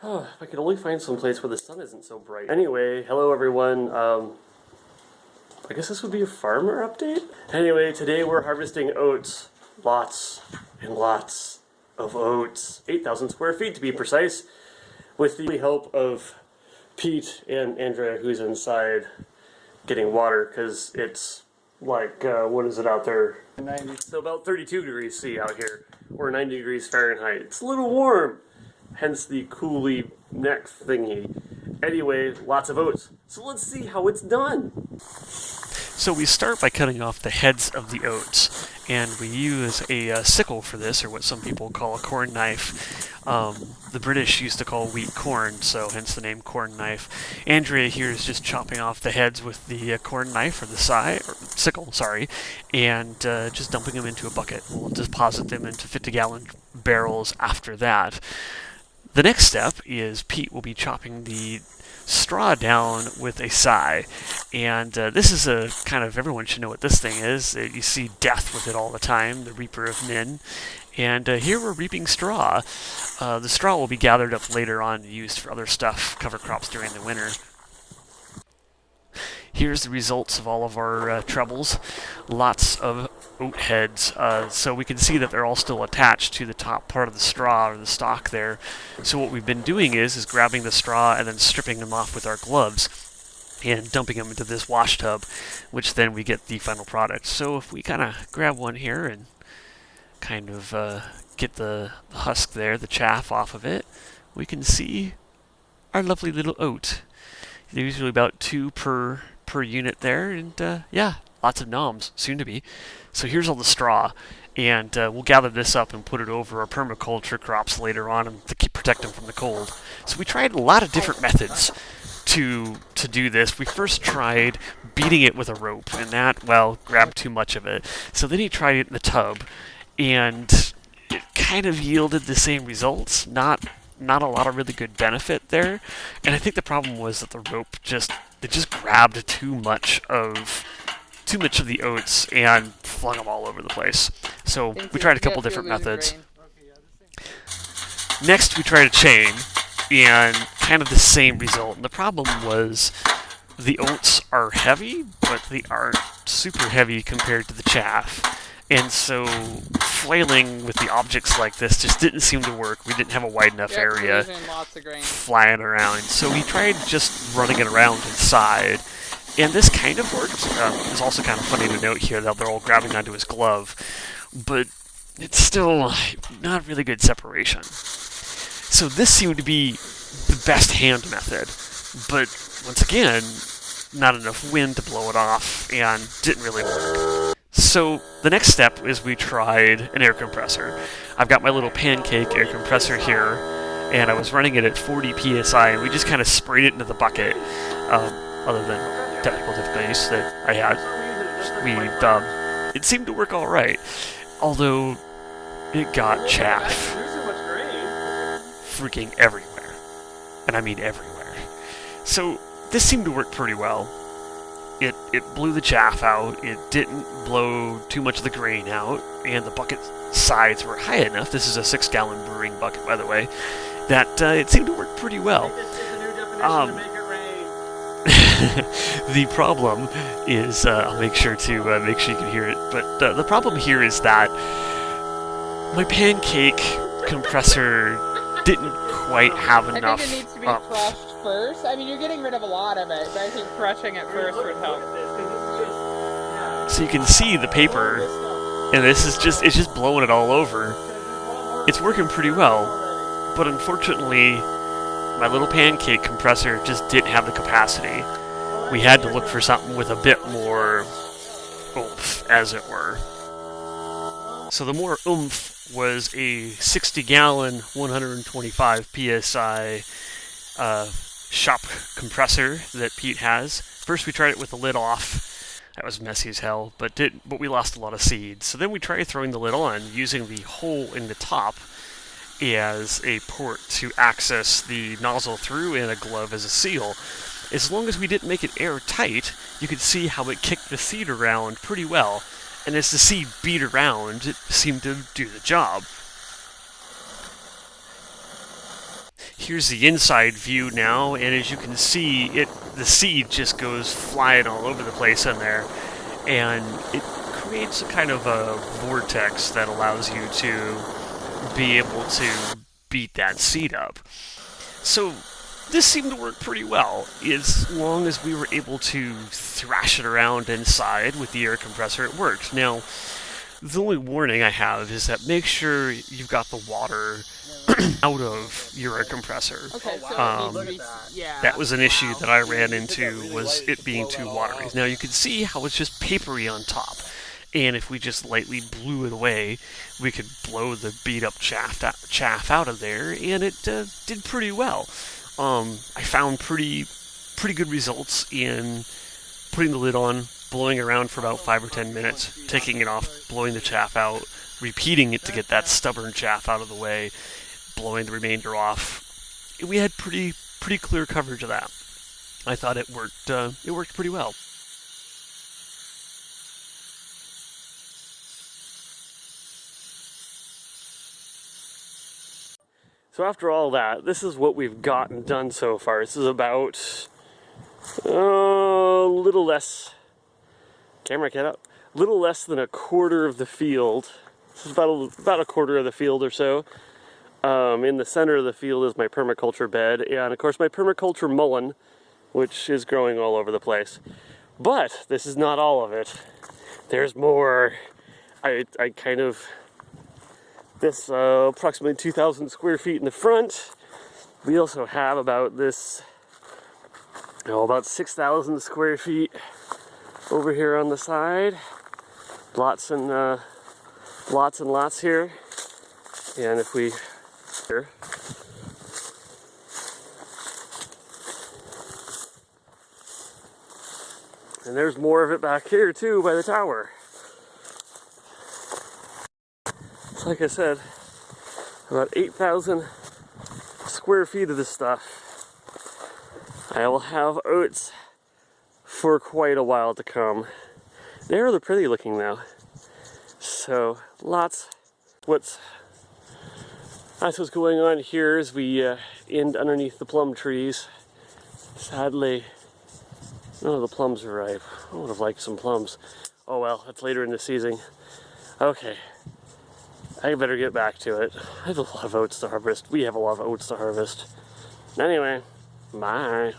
Oh, if I could only find some place where the sun isn't so bright. Anyway, hello everyone. I guess this would be a farmer update? Anyway, today we're harvesting oats. Lots and lots of oats. 8,000 square feet to be precise. With the help of Pete and Andrea, who's inside getting water, because it's like, what is it out there? 90. So about 32 degrees C out here, or 90 degrees Fahrenheit. It's a little warm. Hence the coolie neck thingy. Anyway, lots of oats. So let's see how it's done. So we start by cutting off the heads of the oats, and we use a sickle for this, or what some people call a corn knife. The British used to call wheat corn, so hence the name corn knife. Andrea here is just chopping off the heads with the corn knife, or the sickle, and just dumping them into a bucket. We'll deposit them into 50-gallon barrels after that. The next step is Pete will be chopping the straw down with a scythe, and this is a kind of, everyone should know what this thing is. You see death with it all the time, the reaper of men, and here we're reaping straw. The straw will be gathered up later on and used for other stuff, cover crops during the winter. Here's the results of all of our trebles. Lots of oat heads, so we can see that they're all still attached to the top part of the straw or the stalk there. So what we've been doing is grabbing the straw and then stripping them off with our gloves and dumping them into this wash tub, which then we get the final product. So if we kind of grab one here and kind of get the husk there, the chaff off of it, we can see our lovely little oat. There's usually about 2 per unit there, and yeah, lots of noms, soon to be. So here's all the straw, and we'll gather this up and put it over our permaculture crops later on and to protect them from the cold. So we tried a lot of different methods to do this. We first tried beating it with a rope, and that, well, grabbed too much of it. So then he tried it in the tub, and it kind of yielded the same results. Not a lot of really good benefit there, and I think the problem was that the rope just grabbed too much of the oats and flung them all over the place. So we tried a couple different methods. Next we tried a chain, and kind of the same result. And the problem was the oats are heavy, but they aren't super heavy compared to the chaff. And so flailing with the objects like this just didn't seem to work. We didn't have a wide enough area flying around. So we tried just running it around inside. And this kind of worked. It's also kind of funny to note here that they're all grabbing onto his glove. But it's still not really good separation. So this seemed to be the best hand method. But once again, not enough wind to blow it off, and didn't really work. So the next step is we tried an air compressor. I've got my little pancake air compressor here, and I was running it at 40 psi, and we just kind of sprayed it into the bucket. Other than technical difficulties that I had, it seemed to work all right. Although it got chaff freaking everywhere, and I mean everywhere. So this seemed to work pretty well. It blew the chaff out, it didn't blow too much of the grain out, and the bucket sides were high enough, this is a 6-gallon brewing bucket by the way, that it seemed to work pretty well. The problem is, I'll make sure you can hear it, but the problem here is that my pancake compressor didn't quite have enough. I think it needs to be crushed first. I mean, you're getting rid of a lot of it, but I think crushing it first would help. So you can see the paper, and it's just blowing it all over. It's working pretty well, but unfortunately, my little pancake compressor just didn't have the capacity. We had to look for something with a bit more oomph, as it were. So the more oomph was a 60-gallon, 125 psi shop compressor that Pete has. First we tried it with the lid off. That was messy as hell, but we lost a lot of seeds. So then we tried throwing the lid on, using the hole in the top as a port to access the nozzle through, and a glove as a seal. As long as we didn't make it airtight, you could see how it kicked the seed around pretty well. And as the seed beat around, it seemed to do the job. Here's the inside view now, and as you can see, the seed just goes flying all over the place in there, and it creates a kind of a vortex that allows you to be able to beat that seed up. So this seemed to work pretty well, as long as we were able to thrash it around inside with the air compressor. It worked. Now, the only warning I have is that make sure you've got the water out of your air compressor. Okay, so yeah. That was an issue that I ran into, was it being too watery. Now you can see how it's just papery on top, and if we just lightly blew it away, we could blow the beat up chaff out of there, and it did pretty well. I found pretty good results in putting the lid on, blowing around for about 5 or 10 minutes, taking it off, blowing the chaff out, repeating it to get that stubborn chaff out of the way, blowing the remainder off. We had pretty clear coverage of that. I thought it worked. It worked pretty well. So after all that, this is what we've gotten done so far. This is about a little less. Camera, get up. Little less than a quarter of the field. This is about a quarter of the field or so. In the center of the field is my permaculture bed, and of course my permaculture mullein, which is growing all over the place. But this is not all of it. There's more. This approximately 2,000 square feet in the front. We also have about 6,000 square feet over here on the side. Lots and lots here. And if we here. And there's more of it back here too by the tower. So like I said, about 8,000 square feet of this stuff. I will have oats for quite a while to come. They're really pretty looking though. So that's what's going on here as we end underneath the plum trees. Sadly, none of the plums are ripe. I would have liked some plums. Oh well, that's later in the season. Okay, I better get back to it. I have a lot of oats to harvest. We have a lot of oats to harvest. Anyway, bye.